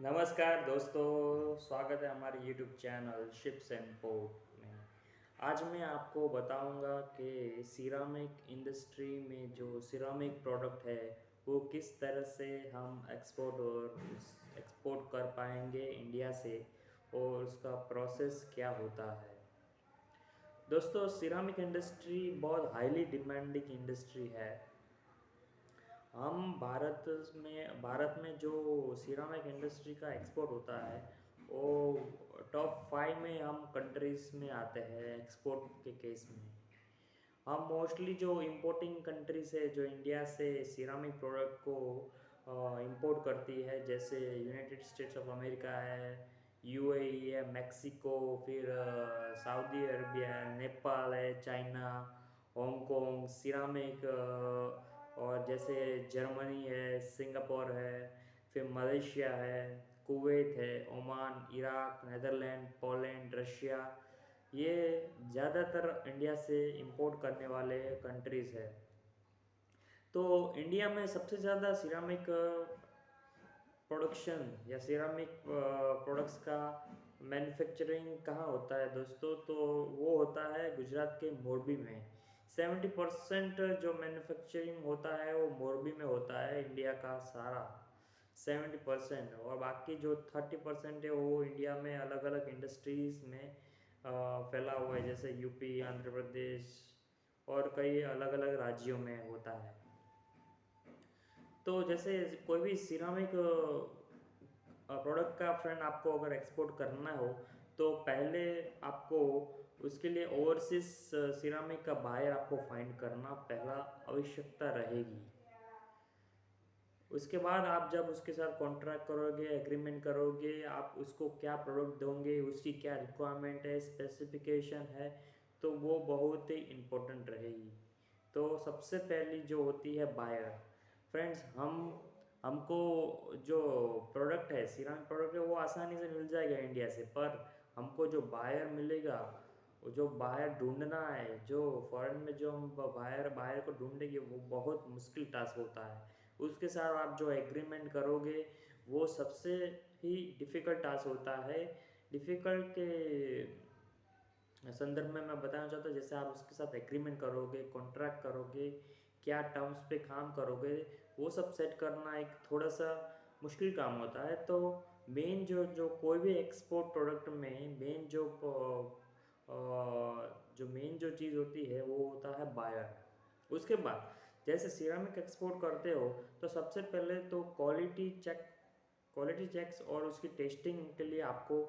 नमस्कार दोस्तों, स्वागत है हमारे YouTube channel ships and port में। आज मैं आपको बताऊंगा कि सिरामिक इंडस्ट्री में जो सिरामिक प्रोडक्ट है वो किस तरह से हम एक्सपोर्ट कर पाएंगे इंडिया से और उसका प्रोसेस क्या होता है। दोस्तों, सिरामिक इंडस्ट्री बहुत हाईली डिमांडिंग इंडस्ट्री है। हम भारत में जो सिरामिक इंडस्ट्री का एक्सपोर्ट होता है वो टॉप 5 में हम कंट्रीज़ में आते हैं एक्सपोर्ट के केस में। हम मोस्टली जो इंपोर्टिंग कंट्रीज है जो इंडिया से सिरामिक प्रोडक्ट को इंपोर्ट करती है, जैसे यूनाइटेड स्टेट्स ऑफ अमेरिका है, यूएई है, मेक्सिको, फिर सऊदी अरबिया है, नेपाल है, चाइना, हांगकांग, सिरामिक, और जैसे जर्मनी है, सिंगापुर है, फिर मलेशिया है, कुवैत है, Oman, Iraq, Netherland, Poland, Russia. ये ज़्यादातर इंडिया से इंपोर्ट करने वाले कंट्रीज़ है। तो इंडिया में सबसे ज़्यादा सिरामिक प्रोडक्शन या सिरामिक प्रोडक्ट्स का मैन्युफैक्चरिंग कहाँ होता है दोस्तों? तो वो होता है गुजरात के मोरबी में। 70% जो मैन्युफैक्चरिंग होता है वो मोरबी में होता है, इंडिया का सारा 70%। और बाकी जो 30% है वो इंडिया में अलग अलग इंडस्ट्रीज़ में फैला हुआ है, जैसे यूपी, आंध्र प्रदेश और कई अलग अलग राज्यों में होता है। तो जैसे कोई भी सिरामिक प्रोडक्ट का फ्रेंड आपको अगर एक्सपोर्ट करना हो तो पहले आपको उसके लिए ओवरसीज सिरामिक का बायर आपको फाइंड करना पहला आवश्यकता रहेगी। उसके बाद आप जब उसके साथ कॉन्ट्रैक्ट करोगे, एग्रीमेंट करोगे, आप उसको क्या प्रोडक्ट दोगे, उसकी क्या रिक्वायरमेंट है, स्पेसिफिकेशन है, तो वो बहुत ही इम्पोर्टेंट रहेगी। तो सबसे पहली जो होती है बायर। फ्रेंड्स, हमको जो प्रोडक्ट है, सिरामिक प्रोडक्ट है, वो आसानी से मिल जाएगा इंडिया से, पर हमको जो बायर मिलेगा, वो जो बायर ढूंढना है, जो फॉरेन में जो हम बायर बायर को ढूंढेंगे, वो बहुत मुश्किल टास्क होता है। उसके साथ आप जो एग्रीमेंट करोगे वो सबसे ही डिफ़िकल्ट टास्क होता है। डिफ़िकल्ट के संदर्भ में मैं बताना चाहता हूँ, जैसे आप उसके साथ एग्रीमेंट करोगे, कॉन्ट्रैक्ट करोगे, क्या टर्म्स पे काम करोगे, वो सब सेट करना एक थोड़ा सा मुश्किल काम होता है। तो मेन जो जो कोई भी एक्सपोर्ट प्रोडक्ट में मेन जो मेन जो चीज़ होती है वो होता है बायर। उसके बाद जैसे सिरामिक एक्सपोर्ट करते हो तो सबसे पहले तो क्वालिटी चेक्स और उसकी टेस्टिंग के लिए आपको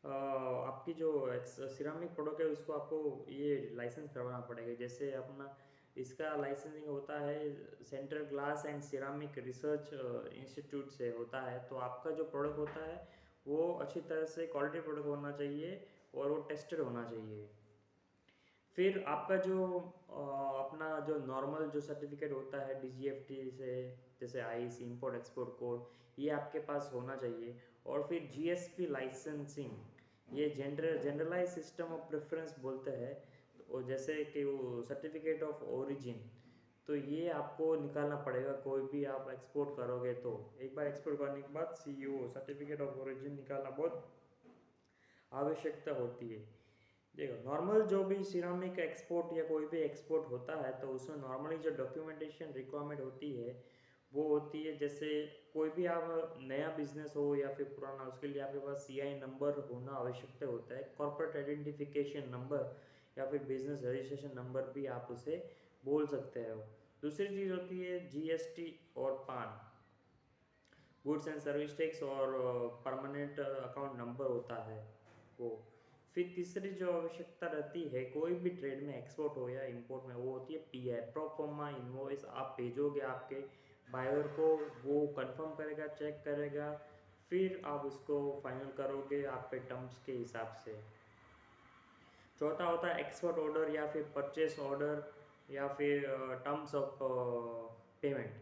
आपकी जो सिरामिक प्रोडक्ट है उसको आपको ये लाइसेंस करवाना पड़ेगा। जैसे अपना इसका लाइसेंसिंग होता है central glass and ceramic research institute से होता है। तो आपका जो प्रोडक्ट होता है वो अच्छी तरह से क्वालिटी प्रोडक्ट होना चाहिए और वो टेस्टेड होना चाहिए। फिर आपका जो अपना जो नॉर्मल जो सर्टिफिकेट होता है डीजीएफटी से, जैसे आईसी इंपोर्ट एक्सपोर्ट कोड, ये आपके पास होना चाहिए। और फिर जीएसपी लाइसेंसिंग, ये जनरलाइज सिस्टम ऑफ प्रेफरेंस बोलते हैं। और जैसे कि वो सर्टिफिकेट ऑफ ओरिजिन, तो ये आपको निकालना पड़ेगा कोई भी आप एक्सपोर्ट करोगे तो। एक बार एक्सपोर्ट करने के बाद सीईओ सर्टिफिकेट ऑफ ओरिजिन निकालना बहुत आवश्यकता होती है। देखो, नॉर्मल जो भी सिरामिक एक्सपोर्ट या कोई भी एक्सपोर्ट होता है तो उसमें नॉर्मली जो डॉक्यूमेंटेशन रिक्वायरमेंट होती है वो होती है, जैसे कोई भी आप नया बिजनेस हो या फिर पुराना, उसके लिए आपके पास सीआई नंबर होना आवश्यकता होता है, कॉर्पोरेट आइडेंटिफिकेशन नंबर या फिर बिजनेस रजिस्ट्रेशन नंबर भी आप उसे बोल सकते हो। दूसरी चीज़ होती है जीएसटी और पान, गुड्स एंड सर्विस टैक्स, और परमानेंट अकाउंट नंबर होता है वो। फिर तीसरी जो आवश्यकता रहती है कोई भी ट्रेड में, एक्सपोर्ट हो या इंपोर्ट में, वो होती है पीआई, प्रो फॉर्मा इनवॉइस। आप भेजोगे आपके बायर को, वो कंफर्म करेगा, चेक करेगा, फिर आप उसको फाइनल करोगे आपके टर्म्स के हिसाब से। चौथा होता है एक्सपोर्ट ऑर्डर या फिर परचेस ऑर्डर या फिर टर्म्स ऑफ पेमेंट।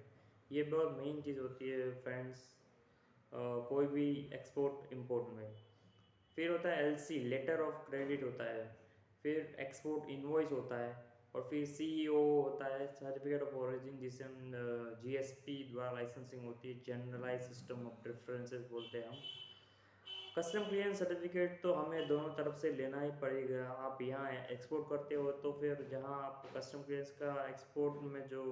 ये बहुत मेन चीज़ होती है फ्रेंड्स, कोई भी एक्सपोर्ट इंपोर्ट में। फिर होता है एलसी, लेटर ऑफ क्रेडिट होता है। फिर एक्सपोर्ट इनवॉइस होता है। और फिर सीईओ होता है, सर्टिफिकेट ऑफ ओरिजिन, जिसे हम जीएसपी द्वारा लाइसेंसिंग होती है, जनरलाइज सिस्टम ऑफ प्रेफरेंसेस बोलते हैं हम। कस्टम क्लियरेंस सर्टिफिकेट तो हमें दोनों तरफ से लेना ही पड़ेगा। आप यहाँ एक्सपोर्ट करते हो तो फिर जहाँ आप कस्टम क्लियरेंस का एक्सपोर्ट में जो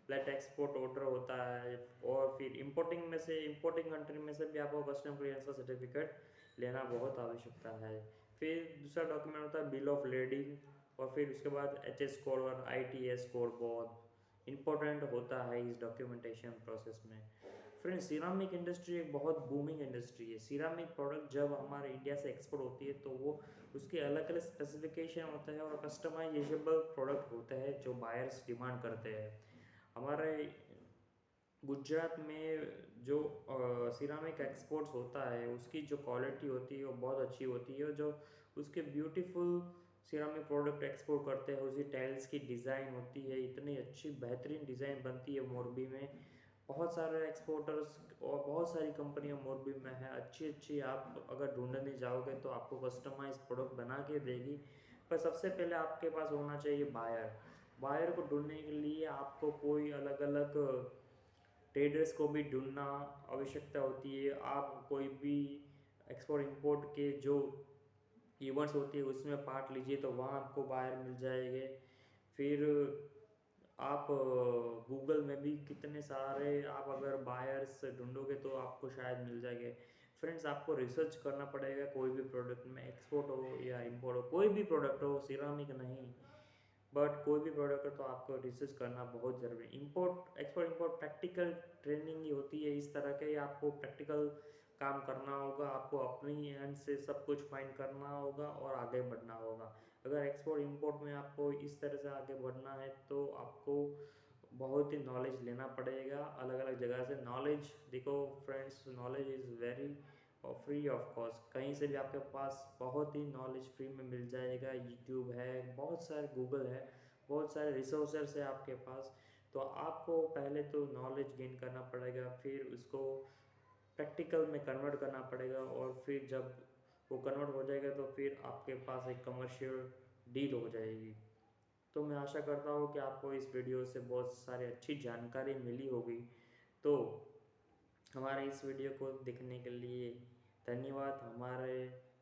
लेट एक्सपोर्ट ऑर्डर होता है, और फिर इंपोर्टिंग में से, इंपोर्टिंग कंट्री में से भी आपको कस्टम क्लियरेंस का सर्टिफिकेट लेना बहुत आवश्यकता है। फिर दूसरा डॉक्यूमेंट होता है बिल ऑफ लेडिंग, और फिर उसके बाद HS कोड और ITS कोड बहुत इंपॉर्टेंट होता है इस डॉक्यूमेंटेशन प्रोसेस में। फ्रेंड्स, सिरामिक इंडस्ट्री एक बहुत बूमिंग इंडस्ट्री है। सिरामिक प्रोडक्ट जब हमारे इंडिया से एक्सपोर्ट होती है तो वो उसके अलग अलग स्पेसिफिकेशन होते हैं और कस्टमाइजेबल प्रोडक्ट होते हैं जो बायर्स डिमांड करते हैं। हमारे गुजरात में जो सिरामिक एक्सपोर्ट्स होता है उसकी जो क्वालिटी होती है वो बहुत अच्छी होती है, और जो उसके ब्यूटीफुल सिरामिक प्रोडक्ट एक्सपोर्ट करते हैं, उसकी टाइल्स की डिज़ाइन होती है, इतनी अच्छी बेहतरीन डिज़ाइन बनती है मोरबी में। बहुत सारे एक्सपोर्टर्स और बहुत सारी कंपनियां मोरबी में है, अच्छी अच्छी। आप अगर ढूंढने जाओगे तो आपको कस्टमाइज प्रोडक्ट बना के देगी, पर सबसे पहले आपके पास होना चाहिए बायर। बायर को ढूंढने के लिए आपको कोई अलग अलग ट्रेडर्स को भी ढूंढना आवश्यकता होती है। आप कोई भी एक्सपोर्ट इंपोर्ट के जो इवेंट्स होती है उसमें पार्ट लीजिए तो वहाँ आपको बायर मिल जाएंगे। फिर आप गूगल में भी कितने सारे, आप अगर बायर्स ढूंढोगे तो आपको शायद मिल जाएंगे। फ्रेंड्स, आपको रिसर्च करना पड़ेगा कोई भी प्रोडक्ट में, एक्सपोर्ट हो या इंपोर्ट हो, कोई भी प्रोडक्ट हो, सिरामिक नहीं, बट कोई भी प्रोडक्ट हो तो आपको रिसर्च करना बहुत ज़रूरी है। Import export import practical training ही होती है इस तरह के, आपको प्रैक्टिकल काम करना होगा, आपको अपनी एंड से सब कुछ फाइंड करना होगा और आगे बढ़ना होगा। अगर एक्सपोर्ट इंपोर्ट में आपको इस तरह से आगे बढ़ना है तो आपको बहुत ही नॉलेज लेना पड़ेगा अलग अलग जगह से। नॉलेज देखो फ्रेंड्स, नॉलेज इज़ वेरी और फ्री ऑफ कॉस्ट, कहीं से भी आपके पास बहुत ही नॉलेज फ्री में मिल जाएगा। यूट्यूब है, बहुत सारे गूगल है, बहुत सारे रिसोर्सेस है आपके पास। तो आपको पहले तो नॉलेज गेन करना पड़ेगा, फिर उसको प्रैक्टिकल में कन्वर्ट करना पड़ेगा, और फिर जब वो कन्वर्ट हो जाएगा तो फिर आपके पास एक कमर्शियल डील हो जाएगी। तो मैं आशा करता हूँ कि आपको इस वीडियो से बहुत सारी अच्छी जानकारी मिली होगी। तो हमारे इस वीडियो को देखने के लिए धन्यवाद। हमारे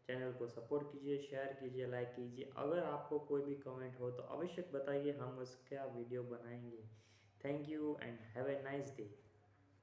चैनल को सपोर्ट कीजिए, शेयर कीजिए, लाइक कीजिए। अगर आपको कोई भी कमेंट हो तो अवश्य बताइए, हम उसका वीडियो बनाएंगे। Thank you and have a nice day.